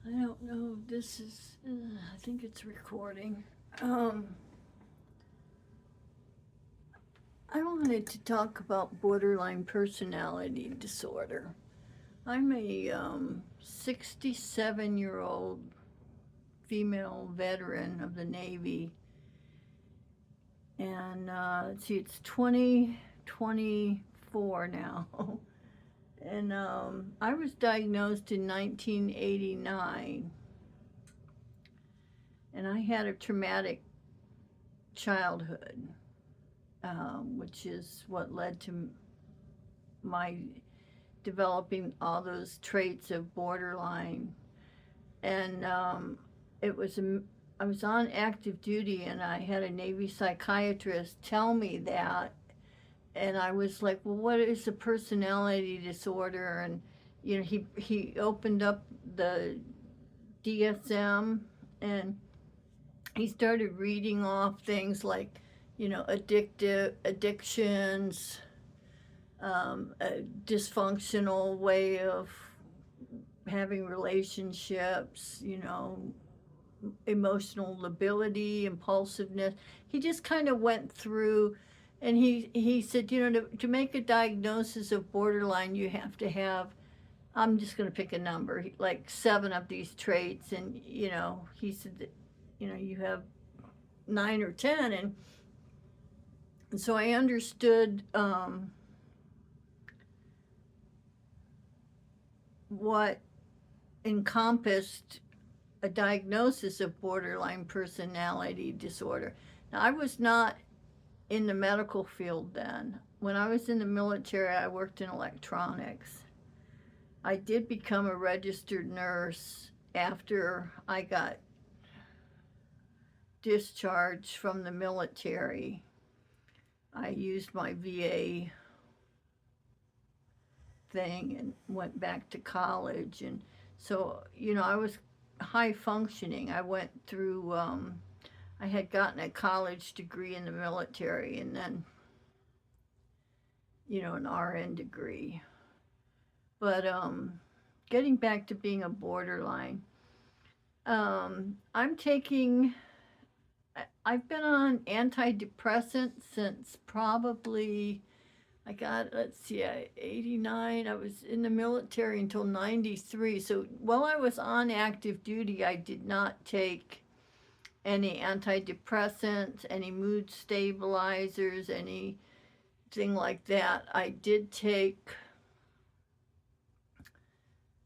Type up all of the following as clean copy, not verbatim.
I don't know. This is. I think it's recording. Um, I wanted to talk about borderline personality disorder. I'm a 67-year-old female veteran of the Navy, and let's see, it's 2024 now. And I was diagnosed in 1989, and I had a traumatic childhood, which is what led to my developing all those traits of borderline. And it was I was on active duty, and I had a Navy psychiatrist tell me that, and I was like, well, what is a personality disorder? And he opened up the DSM, and he started reading off things like, addictions, a dysfunctional way of having relationships, emotional lability, impulsiveness. He just kind of went through, and he said, to make a diagnosis of borderline, you have to have, I'm just going to pick a number, like 7 of these traits. And, he said that, you have 9 or 10. And so I understood what encompassed a diagnosis of borderline personality disorder. Now, I was not in the medical field then. When I was in the military, I worked in electronics. I did become a registered nurse after I got discharged from the military. I used my VA thing and went back to college. And so, I was high functioning. I went through, I had gotten a college degree in the military, and then, an RN degree. But getting back to being a borderline, I'm taking, I've been on antidepressants since probably, I got, let's see, 89. I was in the military until 93. So while I was on active duty, I did not take any antidepressants, any mood stabilizers, anything like that. I did take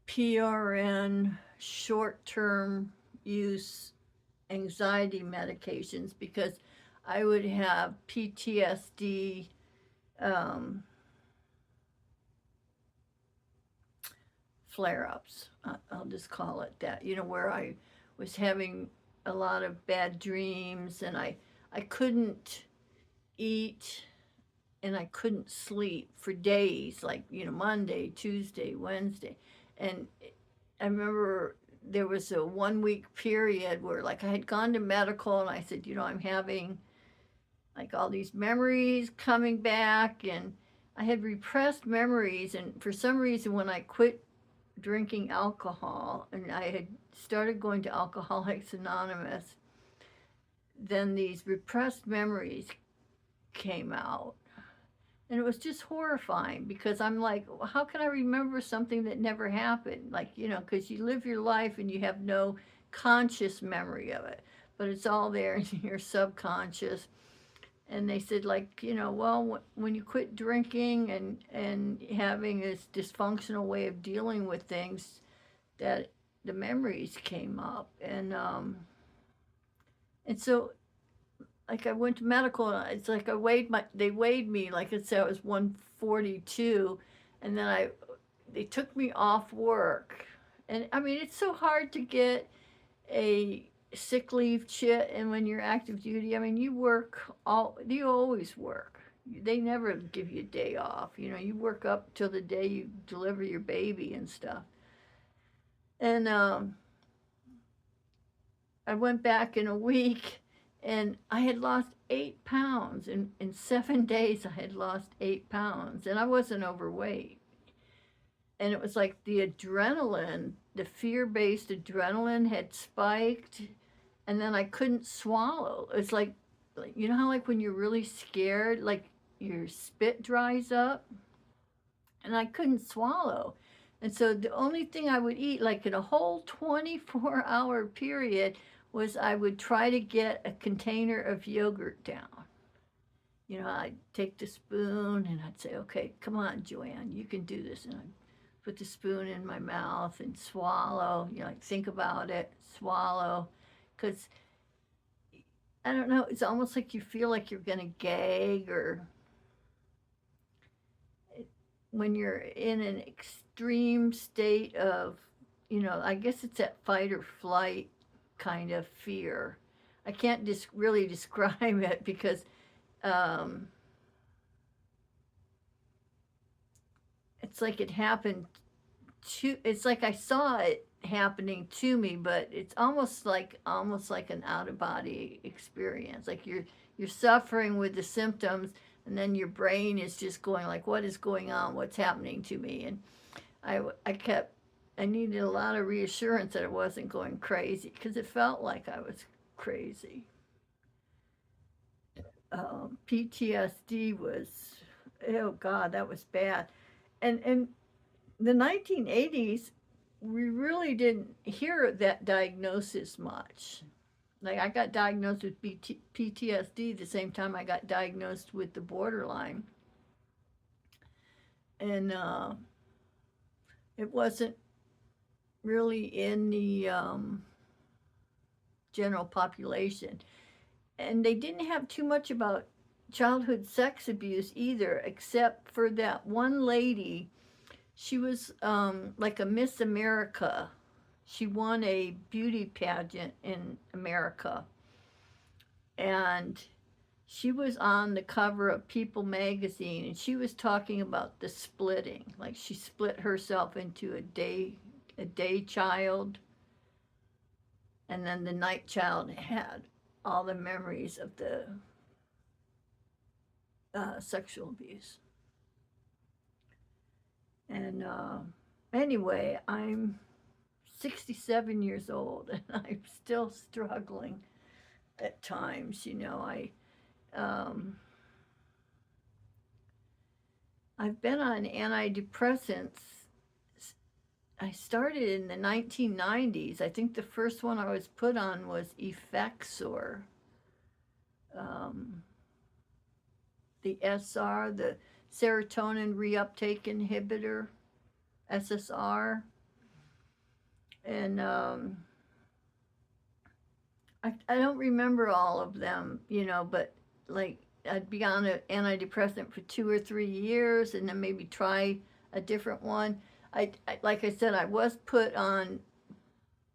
PRN, short term use anxiety medications, because I would have PTSD, flare ups. I'll just call it that, where I was having a lot of bad dreams, and I couldn't eat, and I couldn't sleep for days, like, Monday, Tuesday, Wednesday. And I remember there was a 1 week period where, like, I had gone to medical, and I said, I'm having like all these memories coming back, and I had repressed memories. And for some reason, when I quit drinking alcohol and I had started going to Alcoholics Anonymous, then these repressed memories came out. And it was just horrifying, because I'm like, how can I remember something that never happened? Like, because you live your life and you have no conscious memory of it, but it's all there in your subconscious. And they said, like, well, when you quit drinking and having this dysfunctional way of dealing with things, that the memories came up. And so, like, I went to medical, and it's like they weighed me, like I said, I was 142. And then they took me off work. And I mean, it's so hard to get a sick leave chit. And when you're active duty, I mean, you always work. They never give you a day off. You work up till the day you deliver your baby and stuff. And I went back in a week, and I had lost 8 pounds. In 7 days, I had lost 8 pounds, and I wasn't overweight. and it was like the adrenaline, the fear-based adrenaline had spiked, and then I couldn't swallow. It's like you know how like when you're really scared, like your spit dries up, and I couldn't swallow. And so the only thing I would eat, like in a whole 24-hour period, was I would try to get a container of yogurt down. You know, I'd take the spoon and I'd say, okay, come on, Joanne, you can do this. And I'd put the spoon in my mouth and swallow, you know, like think about it, swallow. Because I don't know, it's almost like you feel like you're going to gag, or when you're in an extreme state of, you know, I guess it's that fight or flight kind of fear. I can't really describe it because um, it's like it happened it's like I saw it happening to me, but it's almost like an out of body experience. Like you're suffering with the symptoms, and then your brain is just going like, what is going on? What's happening to me? And I needed a lot of reassurance that it wasn't going crazy, because it felt like I was crazy. PTSD was, oh God, that was bad. And the 1980s, we really didn't hear that diagnosis much. Like I got diagnosed with PTSD the same time I got diagnosed with the borderline, and it wasn't really in the general population. And they didn't have too much about childhood sex abuse either, except for that one lady. She was like a Miss America. She won a beauty pageant in America. And she was on the cover of People magazine, and she was talking about the splitting. Like she split herself into a day child, and then the night child had all the memories of the sexual abuse. And anyway, I'm 67 years old and I'm still struggling at times. Um, I've been on antidepressants. I started in the 1990s. I think the first one I was put on was Effexor, um, the SR, the serotonin reuptake inhibitor, SSR. And I don't remember all of them, but like I'd be on an antidepressant for 2 or 3 years and then maybe try a different one. Like I said, I was put on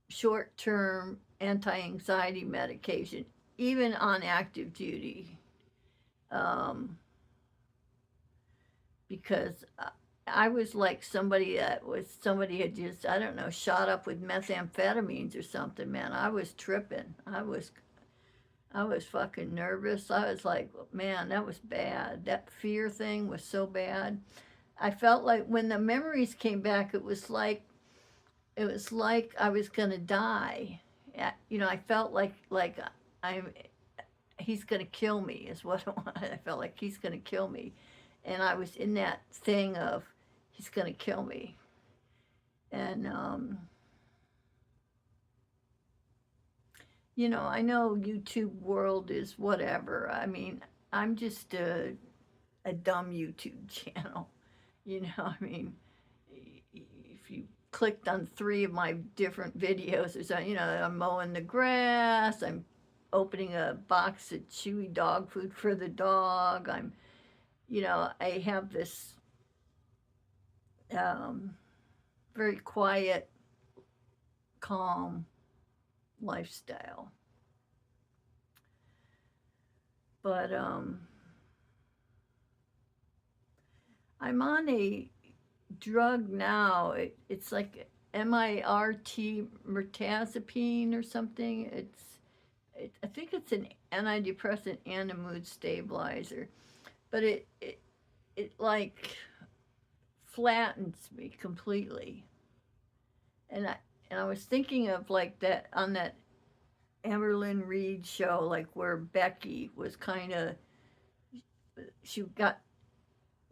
short-term anti-anxiety medication, even on active duty, um, because I was like somebody had just, I don't know, shot up with methamphetamines or something, man. I was tripping. I was fucking nervous. I was like, man, that was bad. That fear thing was so bad. I felt like when the memories came back, it was like I was gonna die. I felt like I'm he's gonna kill me is what it was. I felt like he's gonna kill me, and I was in that thing of he's gonna kill me, and I know YouTube world is whatever. I mean, I'm just a dumb YouTube channel. I mean, if you clicked on 3 of my different videos or something, I'm mowing the grass, I'm opening a box of chewy dog food for the dog, I have this um, very quiet, calm lifestyle. But I'm on a drug now. It's like MIRT, mirtazapine or something. I think it's an antidepressant and a mood stabilizer, but it like flattens me completely. And I was thinking of like that on that Amberlynn Reed show, like where Becky was kind of, she got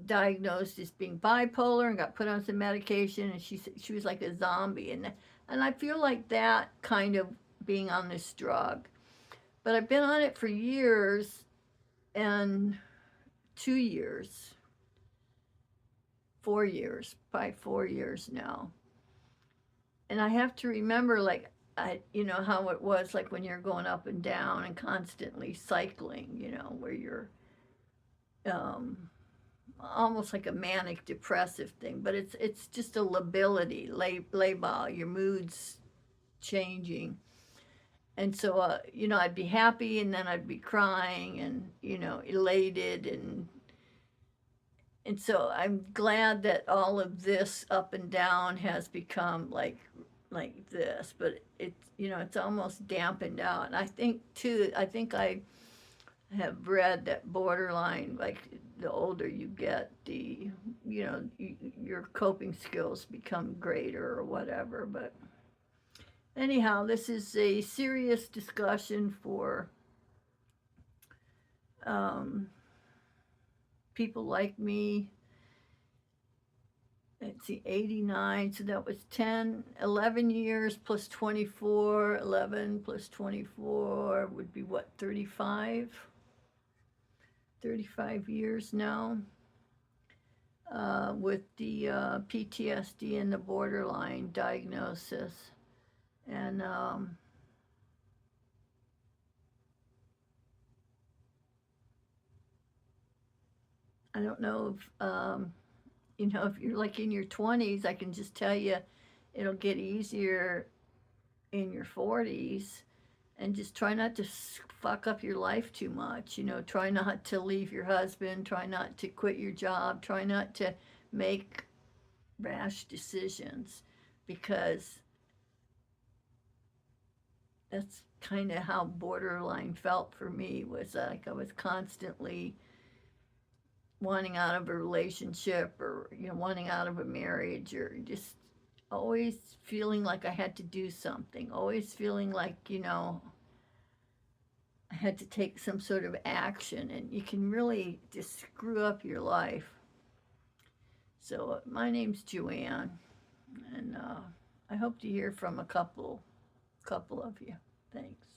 diagnosed as being bipolar and got put on some medication, and she was like a zombie, and I feel like that kind of being on this drug. But I've been on it for years, and 2 years, 4 years, probably 4 years now. And I have to remember, like, how it was like when you're going up and down and constantly cycling, where you're um, almost like a manic depressive thing, but it's just a lability, labile, your mood's changing. And so, I'd be happy and then I'd be crying and, elated and so I'm glad that all of this up and down has become like this, but it's almost dampened out. And I think too, I have read that borderline, like the older you get, your coping skills become greater or whatever. But anyhow, this is a serious discussion for um, people like me. Let's see, 89, so that was 10, 11 years plus 24, 11 plus 24 would be what, 35? 35 years now with the PTSD and the borderline diagnosis. And I don't know if you're like in your 20s, I can just tell you it'll get easier in your 40s. And just try not to fuck up your life too much. Try not to leave your husband, try not to quit your job, try not to make rash decisions, because that's kind of how borderline felt for me. Was like I was constantly wanting out of a relationship, or wanting out of a marriage, or just always feeling like I had to do something, always feeling like I had to take some sort of action, and you can really just screw up your life. So my name's Joanne, and I hope to hear from a couple of you. Thanks.